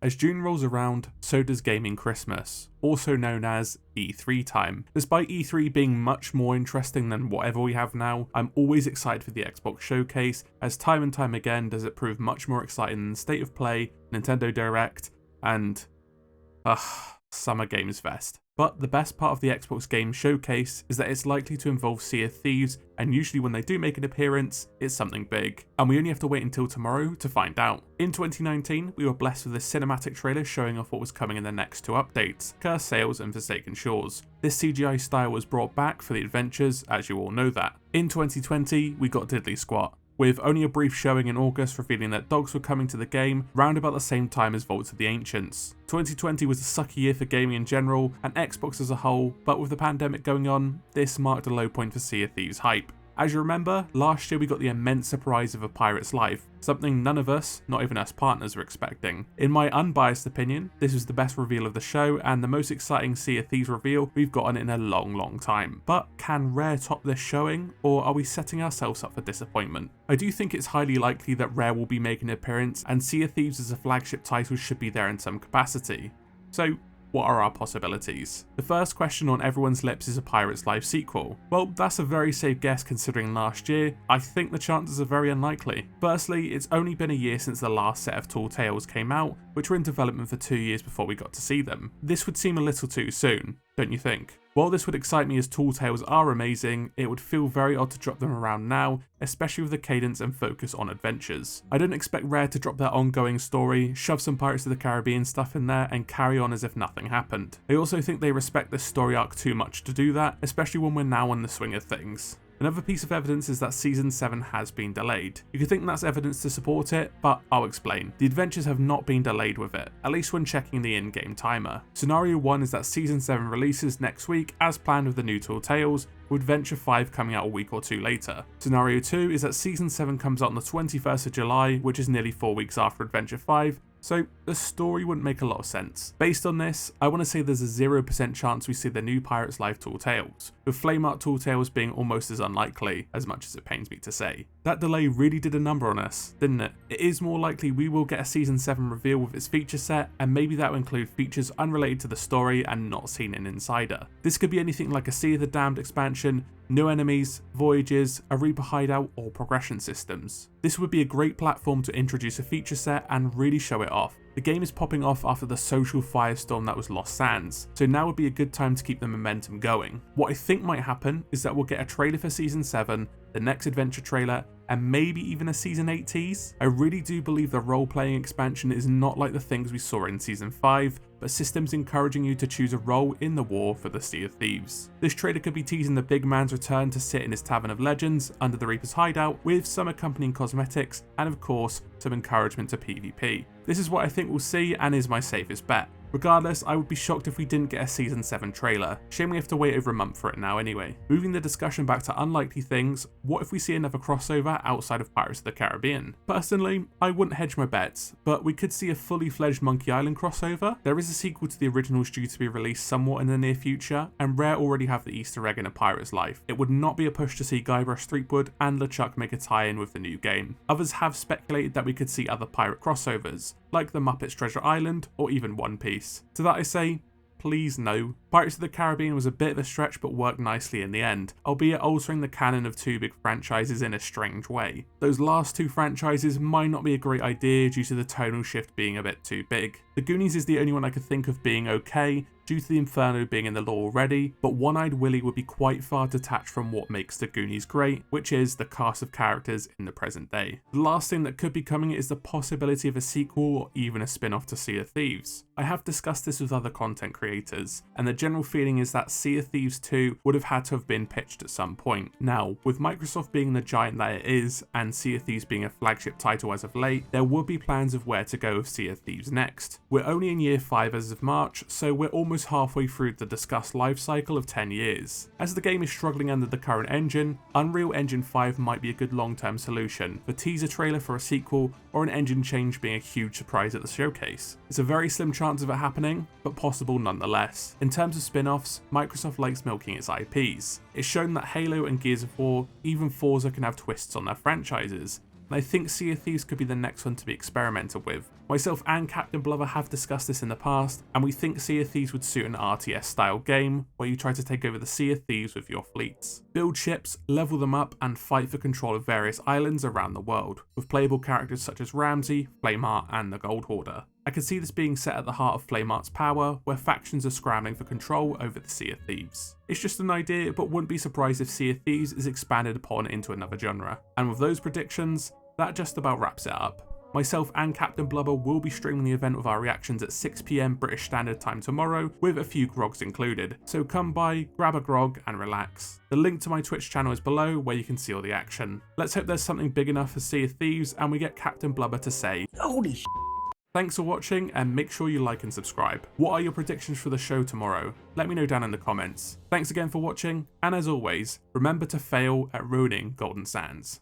As June rolls around, so does Gaming Christmas, also known as E3 time. Despite E3 being much more interesting than whatever we have now, I'm always excited for the Xbox showcase, as time and time again does it prove much more exciting than State of Play, Nintendo Direct, and Summer Games Fest. But the best part of the Xbox Game Showcase is that it's likely to involve Sea of Thieves, and usually when they do make an appearance, it's something big. And we only have to wait until tomorrow to find out. In 2019, we were blessed with a cinematic trailer showing off what was coming in the next two updates, Cursed Sails and Forsaken Shores. This CGI style was brought back for the adventures, as you all know that. In 2020, we got Diddly Squat, with only a brief showing in August revealing that dogs were coming to the game round about the same time as Vaults of the Ancients. 2020 was a sucky year for gaming in general and Xbox as a whole, but with the pandemic going on, this marked a low point for Sea of Thieves hype. As you remember, last year we got the immense surprise of A Pirate's Life, something none of us, not even us partners, were expecting. In my unbiased opinion, this was the best reveal of the show and the most exciting Sea of Thieves reveal we've gotten in a long time. But can Rare top this showing, or are we setting ourselves up for disappointment? I do think it's highly likely that Rare will be making an appearance and Sea of Thieves as a flagship title should be there in some capacity. So, what are our possibilities? The first question on everyone's lips is A Pirate's Life sequel. Well, that's a very safe guess considering last year. I think the chances are very unlikely. Firstly, it's only been a year since the last set of Tall Tales came out, which were in development for 2 years before we got to see them. This would seem a little too soon, don't you think? While this would excite me as Tall Tales are amazing, it would feel very odd to drop them around now, especially with the cadence and focus on adventures. I don't expect Rare to drop their ongoing story, shove some Pirates of the Caribbean stuff in there, and carry on as if nothing happened. I also think they respect this story arc too much to do that, especially when we're now on the swing of things. Another piece of evidence is that Season 7 has been delayed. You could think that's evidence to support it, but I'll explain. The adventures have not been delayed with it, at least when checking the in-game timer. Scenario 1 is that Season 7 releases next week as planned with the new Tall Tales, with Adventure 5 coming out a week or two later. Scenario 2 is that Season 7 comes out on the 21st of July, which is nearly 4 weeks after Adventure 5, so the story wouldn't make a lot of sense. Based on this, I want to say there's a 0% chance we see the new Pirate's Life Tall Tales, with Flame Art Tall Tales being almost as unlikely, as much as it pains me to say. That delay really did a number on us, didn't it? It is more likely we will get a Season 7 reveal with its feature set, and maybe that will include features unrelated to the story and not seen in Insider. This could be anything like a Sea of the Damned expansion, new enemies, voyages, a Reaper hideout, or progression systems. This would be a great platform to introduce a feature set and really show it off. The game is popping off after the social firestorm that was Lost Sands, so now would be a good time to keep the momentum going. What I think might happen is that we'll get a trailer for Season 7, the next adventure trailer, and maybe even a Season 8 tease. I really do believe the role-playing expansion is not like the things we saw in Season 5, but systems encouraging you to choose a role in the war for the Sea of Thieves. This trailer could be teasing the big man's return to sit in his Tavern of Legends under the Reaper's hideout, with some accompanying cosmetics, and of course, some encouragement to PvP. This is what I think we'll see and is my safest bet. Regardless, I would be shocked if we didn't get a Season 7 trailer. Shame we have to wait over a month for it now anyway. Moving the discussion back to unlikely things, what if we see another crossover outside of Pirates of the Caribbean? Personally, I wouldn't hedge my bets, but we could see a fully fledged Monkey Island crossover. There is a sequel to the originals due to be released somewhat in the near future, and Rare already have the Easter egg in A Pirate's Life. It would not be a push to see Guybrush Threepwood and LeChuck make a tie-in with the new game. Others have speculated that we could see other pirate crossovers, like the Muppets Treasure Island or even One Piece. To that I say, please no. Pirates of the Caribbean was a bit of a stretch but worked nicely in the end, albeit altering the canon of two big franchises in a strange way. Those last two franchises might not be a great idea due to the tonal shift being a bit too big. The Goonies is the only one I could think of being okay, due to the Inferno being in the lore already, but One-Eyed Willy would be quite far detached from what makes the Goonies great, which is the cast of characters in the present day. The last thing that could be coming is the possibility of a sequel or even a spin-off to Sea of Thieves. I have discussed this with other content creators, and the general feeling is that Sea of Thieves 2 would have had to have been pitched at some point. Now, with Microsoft being the giant that it is, and Sea of Thieves being a flagship title as of late, there would be plans of where to go with Sea of Thieves next. We're only in year 5 as of March, so we're almost halfway through the discussed life cycle of 10 years. As the game is struggling under the current engine, Unreal Engine 5 might be a good long-term solution, the teaser trailer for a sequel or an engine change being a huge surprise at the showcase. It's a very slim chance of it happening, but possible nonetheless. In terms of spin-offs, Microsoft likes milking its IPs. It's shown that Halo and Gears of War, even Forza, can have twists on their franchises. and I think Sea of Thieves could be the next one to be experimented with. Myself and Captain Blubber have discussed this in the past, and we think Sea of Thieves would suit an RTS style game where you try to take over the Sea of Thieves with your fleets. Build ships, level them up, and fight for control of various islands around the world, with playable characters such as Ramsey, Flameheart, and the Gold Hoarder. I could see this being set at the heart of Flameheart's power, where factions are scrambling for control over the Sea of Thieves. It's just an idea, but wouldn't be surprised if Sea of Thieves is expanded upon into another genre. And with those predictions, that just about wraps it up. Myself and Captain Blubber will be streaming the event with our reactions at 6 PM British Standard Time tomorrow, with a few grogs included. So come by, grab a grog, and relax. The link to my Twitch channel is below, where you can see all the action. Let's hope there's something big enough for Sea of Thieves, and we get Captain Blubber to say, "Holy sh!" Thanks for watching, and make sure you like and subscribe. What are your predictions for the show tomorrow? Let me know down in the comments. Thanks again for watching, and as always, remember to fail at ruining Golden Sands.